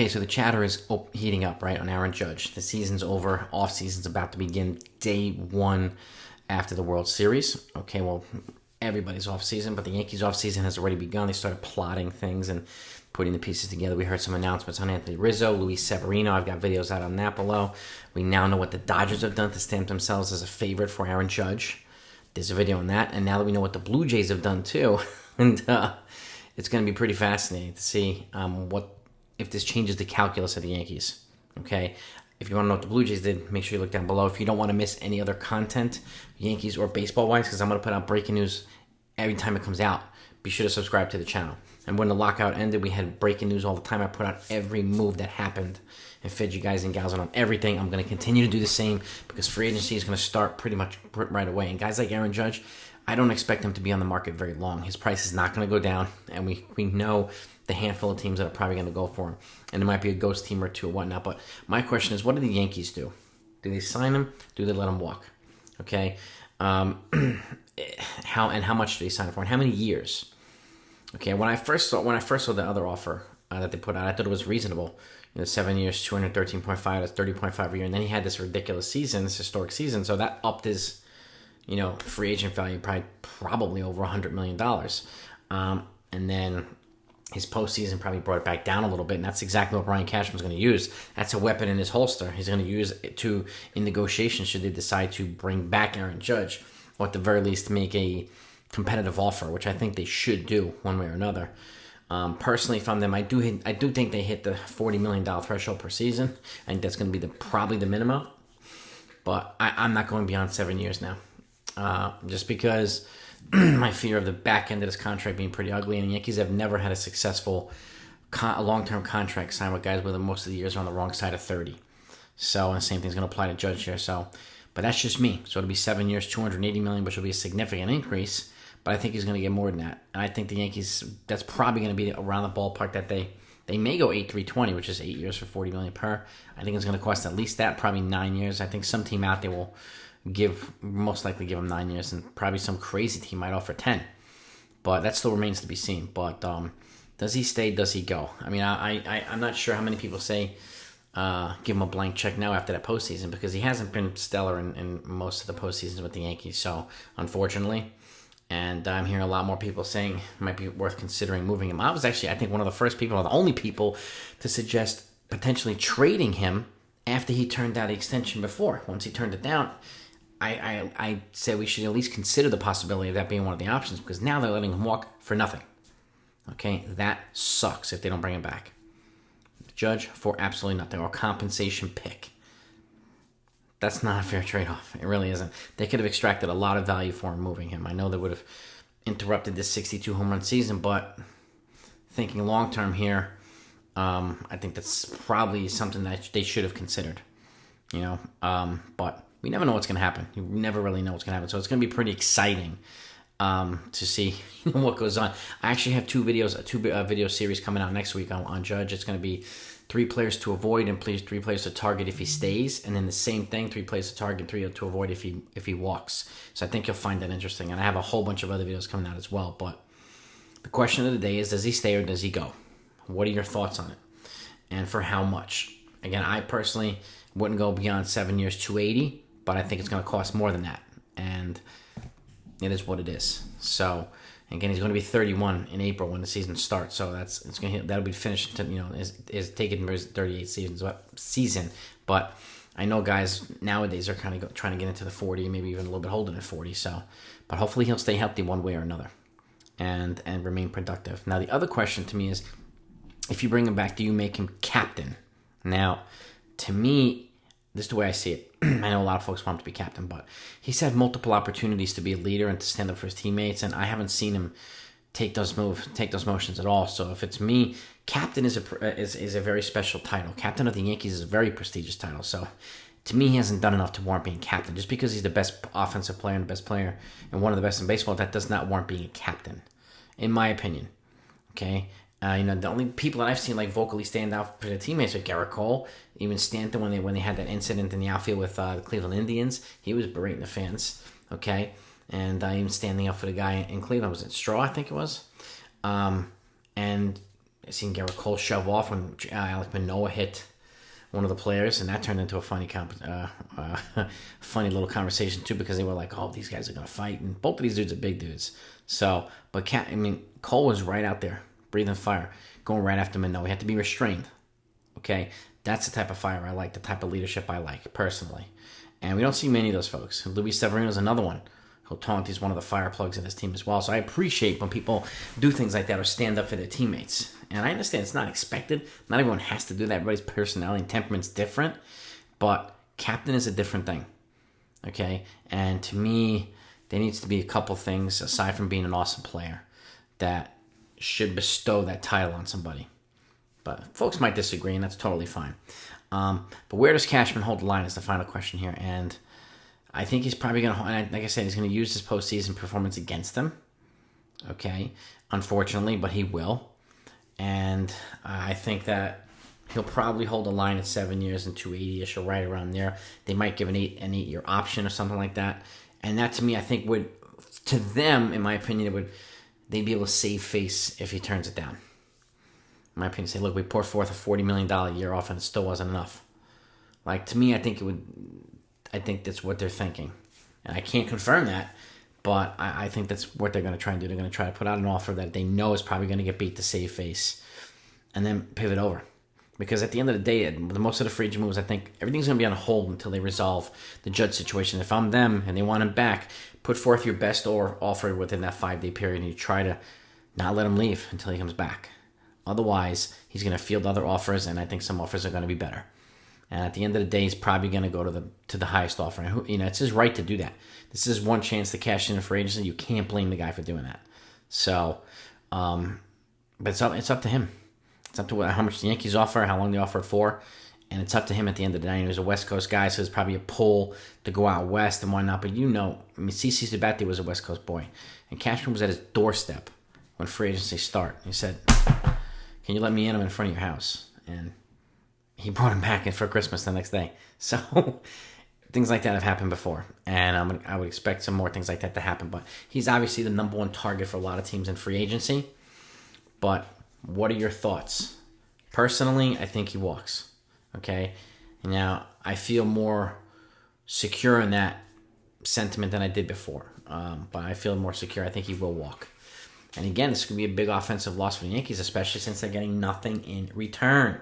Okay, so the chatter is heating up, right, on Aaron Judge. The season's over. Offseason's about to begin day one after the World Series. Okay, well, everybody's offseason, but the Yankees' offseason has already begun. They started plotting things and putting the pieces together. We heard some announcements on Anthony Rizzo, Luis Severino. I've got videos out on that below. We now know what the Dodgers have done to stamp themselves as a favorite for Aaron Judge. There's a video on that. And now that we know what the Blue Jays have done, too, and it's going to be pretty fascinating to see if this changes the calculus of the Yankees. Okay, if you want to know what the Blue Jays did, make sure you look down below. If you don't want to miss any other content, Yankees or baseball-wise, because I'm going to put out breaking news every time it comes out, be sure to subscribe to the channel. And when the lockout ended, we had breaking news all the time. I put out every move that happened and fed you guys and gals on everything. I'm going to continue to do the same because free agency is going to start pretty much right away. And guys like Aaron Judge, I don't expect him to be on the market very long. His price is not going to go down, and we know the handful of teams that are probably going to go for him. And there might be a ghost team or two or whatnot. But my question is, what do the Yankees do? Do they sign him? Do they let him walk? Okay. How much do they sign him for? And how many years? Okay. When I first saw the other offer that they put out, I thought it was reasonable. 7 years, 213.5, that's 30.5 a year. And then he had this ridiculous season, this historic season. So that upped his, free agent value probably over $100 million. And then his postseason probably brought it back down a little bit, and that's exactly what Brian Cashman's going to use. That's a weapon in his holster. He's going to use it in negotiations should they decide to bring back Aaron Judge, or at the very least make a competitive offer, which I think they should do one way or another. Personally, from them, I do think they hit the $40 million threshold per season. I think that's going to be probably the minimum, but I'm not going beyond 7 years now, just because my fear of the back end of this contract being pretty ugly, and the Yankees have never had a successful long-term contract signed with guys with most of the years are on the wrong side of 30. So, and the same thing's going to apply to Judge here. So, but that's just me. So it'll be 7 years, $280 million, which will be a significant increase. But I think he's going to get more than that. And I think the Yankees, that's probably going to be around the ballpark that they may go 8-3-20, which is 8 years for $40 million per. I think it's going to cost at least that, probably 9 years. I think some team out there will most likely give him 9 years, and probably some crazy team might offer 10. But that still remains to be seen. But does he stay? Does he go? I mean, I'm not sure how many people say give him a blank check now after that postseason, because he hasn't been stellar in most of the postseasons with the Yankees. So, unfortunately, and I'm hearing a lot more people saying it might be worth considering moving him. I was actually, I think, one of the first people, or the only people, to suggest potentially trading him after he turned down the extension before. Once he turned it down, I said we should at least consider the possibility of that being one of the options, because now they're letting him walk for nothing. Okay, that sucks if they don't bring him back. Judge for absolutely nothing, or compensation pick. That's not a fair trade-off. It really isn't. They could have extracted a lot of value for him moving him. I know they would have interrupted this 62 home run season, but thinking long-term here, I think that's probably something that they should have considered. But we never know what's going to happen. You never really know what's going to happen. So it's going to be pretty exciting to see what goes on. I actually have two video series coming out next week on Judge. It's going to be 3 players to avoid and 3 players to target if he stays, and then the same thing, 3 players to target, 3 to avoid if he walks. So I think you'll find that interesting. And I have a whole bunch of other videos coming out as well. But the question of the day is, does he stay or does he go? What are your thoughts on it? And for how much? Again, I personally wouldn't go beyond 7 years, $280, but I think it's going to cost more than that. And it is what it is. So, again, he's going to be 31 in April when the season starts. So that'll be finished. Is taking his 38th season. But I know guys nowadays are kind of trying to get into the 40, maybe even a little bit older than 40. So, but hopefully he'll stay healthy one way or another, and remain productive. Now the other question to me is, if you bring him back, do you make him captain? Now, to me, this is the way I see it. I know a lot of folks want him to be captain, but he's had multiple opportunities to be a leader and to stand up for his teammates, and I haven't seen him take those motions at all. So if it's me, captain is a very special title. Captain of the Yankees is a very prestigious title. So to me, he hasn't done enough to warrant being captain. Just because he's the best offensive player and the best player and one of the best in baseball, that does not warrant being a captain, in my opinion. Okay. The only people that I've seen like vocally stand out for their teammates are Garrett Cole, even Stanton when they had that incident in the outfield with the Cleveland Indians. He was berating the fans, okay, and even standing up for the guy in Cleveland. Was it Straw? I think it was. And seen Garrett Cole shove off when Alec Manoah hit one of the players, and that turned into a funny little conversation too, because they were like, "Oh, these guys are gonna fight," and both of these dudes are big dudes. So, but Cole was right out there, breathing fire, going right after Manoah. He had to be restrained. Okay, that's the type of fire I like, the type of leadership I like personally, and we don't see many of those folks. Luis Severino is another one. He's one of the fire plugs in his team as well. So I appreciate when people do things like that or stand up for their teammates. And I understand it's not expected. Not everyone has to do that. Everybody's personality and temperament's different. But captain is a different thing. Okay? And to me, there needs to be a couple things, aside from being an awesome player, that should bestow that title on somebody. But folks might disagree, and that's totally fine. But where does Cashman hold the line is the final question here. And I think he's probably going to, like I said, he's going to use his postseason performance against them. Okay, unfortunately, but he will. And I think that he'll probably hold the line at 7 years and 280-ish or right around there. They might give an 8-year option or something like that. And that, to me, I think would, to them, in my opinion, they'd be able to save face if he turns it down. In my opinion, say, look, we poured forth a $40 million a year off and it still wasn't enough. Like, to me, I think that's what they're thinking. And I can't confirm that, but I think that's what they're going to try and do. They're going to try to put out an offer that they know is probably going to get beat to save face and then pivot over. Because at the end of the day, most of the free agent moves, I think everything's going to be on hold until they resolve the Judge situation. If I'm them and they want him back, put forth your best offer within that 5-day period and you try to not let him leave until he comes back. Otherwise, he's going to field other offers, and I think some offers are going to be better. And at the end of the day, he's probably going to go to the highest offer. And it's his right to do that. This is one chance to cash in for agency. You can't blame the guy for doing that. So, but it's up to him. It's up to how much the Yankees offer, how long they offer it for, and it's up to him at the end of the day. He's a West Coast guy, so there's probably a pull to go out west and whatnot. But CC Sabathia was a West Coast boy, and Cashman was at his doorstep when free agency started. He said, "Can you let me in? I'm in front of your house." And he brought him back in for Christmas the next day. So things like that have happened before. And I would expect some more things like that to happen. But he's obviously the number one target for a lot of teams in free agency. But what are your thoughts? Personally, I think he walks. Okay? Now, I feel more secure in that sentiment than I did before. But I feel more secure. I think he will walk. And again, this could be a big offensive loss for the Yankees, especially since they're getting nothing in return,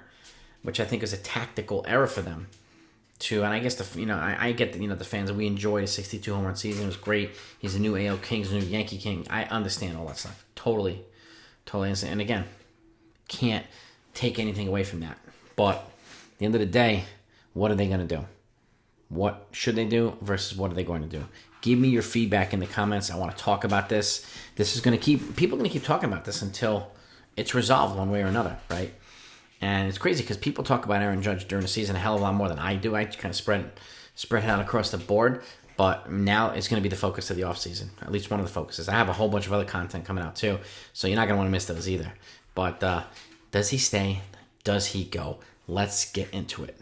which I think is a tactical error for them. And I guess I get the fans. We enjoyed a 62 home run season. It was great. He's a new AL King. He's a new Yankee King. I understand all that stuff. Totally understand. And again, can't take anything away from that. But at the end of the day, what are they going to do? What should they do versus what are they going to do? Give me your feedback in the comments. I want to talk about this. People are going to keep talking about this until it's resolved one way or another, right? And it's crazy because people talk about Aaron Judge during the season a hell of a lot more than I do. I kind of spread it out across the board. But now it's going to be the focus of the offseason, at least one of the focuses. I have a whole bunch of other content coming out too, so you're not going to want to miss those either. But does he stay? Does he go? Let's get into it.